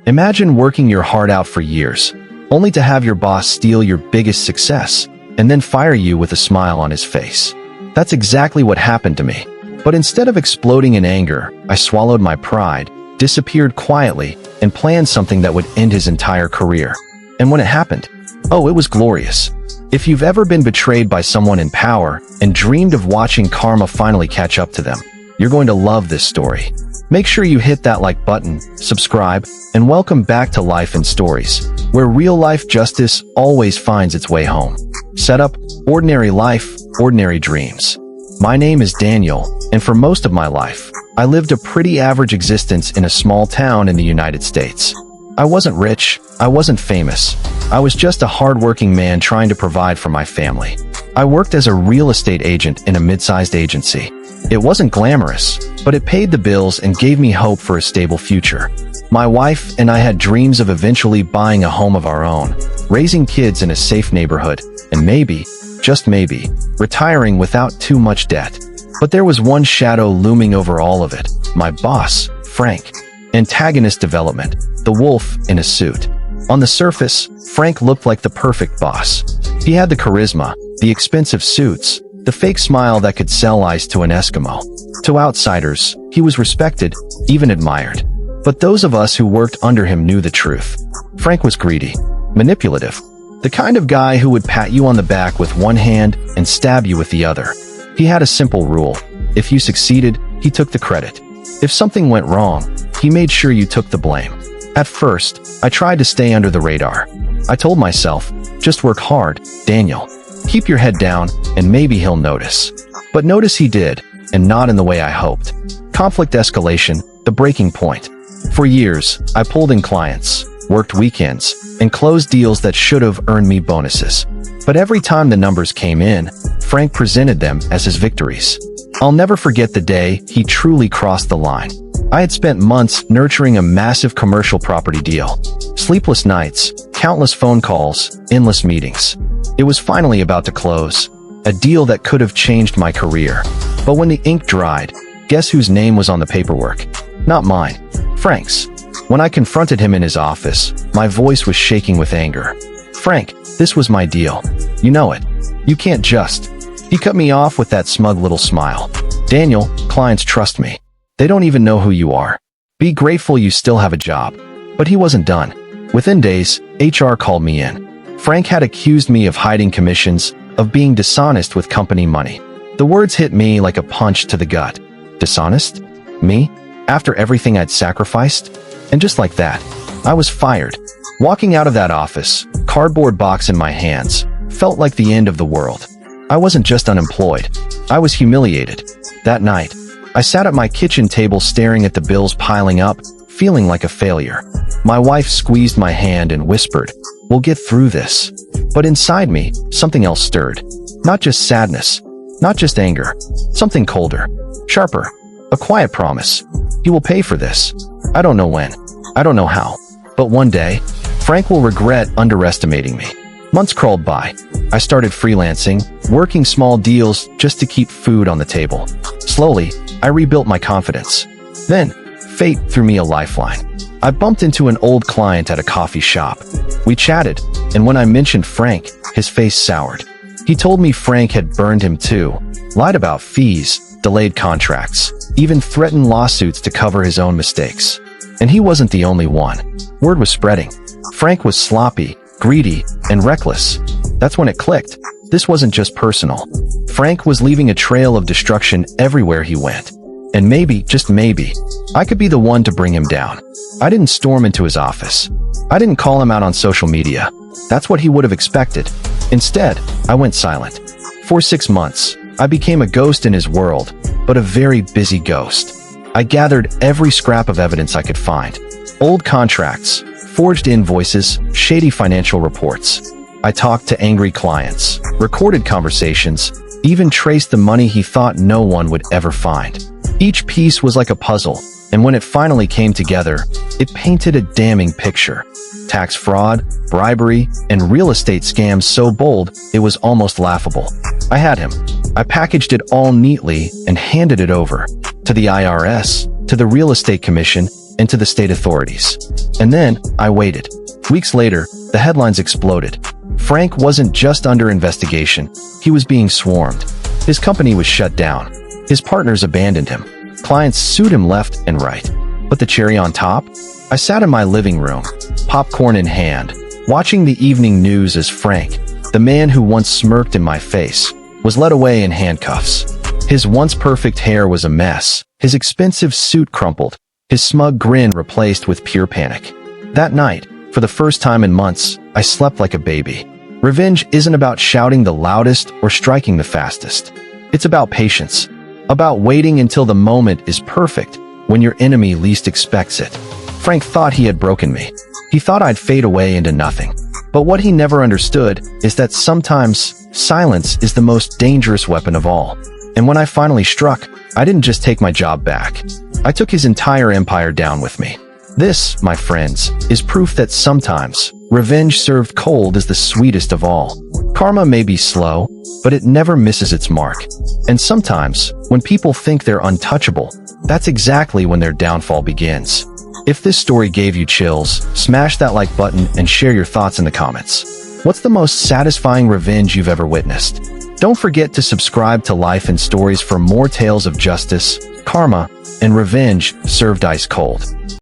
Imagine working your heart out for years, only to have your boss steal your biggest success, and then fire you with a smile on his face. That's exactly what happened to me. But instead of exploding in anger, I swallowed my pride, disappeared quietly, and planned something that would end his entire career. And when it happened, oh, it was glorious. If you've ever been betrayed by someone in power and dreamed of watching karma finally catch up to them, you're going to love this story. Make sure you hit that like button, subscribe, and welcome back to Life and Stories, where real-life justice always finds its way home. Set up, ordinary life, ordinary dreams. My name is Daniel, and for most of my life, I lived a pretty average existence in a small town in the United States. I wasn't rich, I wasn't famous. I was just a hard-working man trying to provide for my family. I worked as a real estate agent in a mid-sized agency. It wasn't glamorous, but it paid the bills and gave me hope for a stable future. My wife and I had dreams of eventually buying a home of our own, raising kids in a safe neighborhood, and maybe, just maybe, retiring without too much debt. But there was one shadow looming over all of it: my boss, Frank. Antagonist development, the wolf in a suit. On the surface, Frank looked like the perfect boss. He had the charisma, the expensive suits, the fake smile that could sell ice to an Eskimo. To outsiders, he was respected, even admired. But those of us who worked under him knew the truth. Frank was greedy, manipulative, the kind of guy who would pat you on the back with one hand and stab you with the other. He had a simple rule: if you succeeded, he took the credit. If something went wrong, he made sure you took the blame. At first, I tried to stay under the radar. I told myself, just work hard, Daniel. Keep your head down, and maybe he'll notice. But notice he did, and not in the way I hoped. Conflict escalation, the breaking point. For years, I pulled in clients, worked weekends, and closed deals that should have earned me bonuses. But every time the numbers came in, Frank presented them as his victories. I'll never forget the day he truly crossed the line. I had spent months nurturing a massive commercial property deal. Sleepless nights, countless phone calls, endless meetings. It was finally about to close, a deal that could have changed my career. But when the ink dried, guess whose name was on the paperwork? Not mine, Frank's. When I confronted him in his office, my voice was shaking with anger. Frank, this was my deal. You know it. You can't just. He cut me off with that smug little smile. Daniel, clients trust me. They don't even know who you are. Be grateful you still have a job. But he wasn't done. Within days, HR called me in. Frank had accused me of hiding commissions, of being dishonest with company money. The words hit me like a punch to the gut. Dishonest? Me? After everything I'd sacrificed? And just like that, I was fired. Walking out of that office, cardboard box in my hands, felt like the end of the world. I wasn't just unemployed. I was humiliated. That night, I sat at my kitchen table staring at the bills piling up, feeling like a failure. My wife squeezed my hand and whispered, "We'll get through this." But inside me, something else stirred. Not just sadness, not just anger, something colder, sharper, a quiet promise. He will pay for this. I don't know when, I don't know how, but one day, Frank will regret underestimating me. Months crawled by. I started freelancing, working small deals just to keep food on the table. Slowly, I rebuilt my confidence. Then, fate threw me a lifeline. I bumped into an old client at a coffee shop. We chatted, and when I mentioned Frank, his face soured. He told me Frank had burned him too, lied about fees, delayed contracts, even threatened lawsuits to cover his own mistakes. And he wasn't the only one. Word was spreading. Frank was sloppy, greedy, and reckless. That's when it clicked. This wasn't just personal. Frank was leaving a trail of destruction everywhere he went. And maybe, just maybe, I could be the one to bring him down. I didn't storm into his office. I didn't call him out on social media. That's what he would have expected. Instead, I went silent. For 6 months, I became a ghost in his world, but a very busy ghost. I gathered every scrap of evidence I could find. Old contracts, forged invoices, shady financial reports. I talked to angry clients, recorded conversations, even traced the money he thought no one would ever find. Each piece was like a puzzle, and when it finally came together, it painted a damning picture. Tax fraud, bribery, and real estate scams so bold, it was almost laughable. I had him. I packaged it all neatly and handed it over. To the IRS, to the Real Estate Commission, and to the state authorities. And then, I waited. Weeks later, the headlines exploded. Frank wasn't just under investigation, he was being swarmed. His company was shut down. His partners abandoned him. Clients sued him left and right. But the cherry on top? I sat in my living room, popcorn in hand, watching the evening news as Frank, the man who once smirked in my face, was led away in handcuffs. His once perfect hair was a mess, his expensive suit crumpled, his smug grin replaced with pure panic. That night, for the first time in months, I slept like a baby. Revenge isn't about shouting the loudest or striking the fastest. It's about patience, about waiting until the moment is perfect, when your enemy least expects it. Frank thought he had broken me. He thought I'd fade away into nothing. But what he never understood is that sometimes silence is the most dangerous weapon of all. And when I finally struck, I didn't just take my job back. I took his entire empire down with me. This, my friends, is proof that sometimes revenge served cold is the sweetest of all. Karma may be slow, but it never misses its mark. And sometimes, when people think they're untouchable, that's exactly when their downfall begins. If this story gave you chills, smash that like button and share your thoughts in the comments. What's the most satisfying revenge you've ever witnessed? Don't forget to subscribe to Life and Stories for more tales of justice, karma, and revenge served ice cold.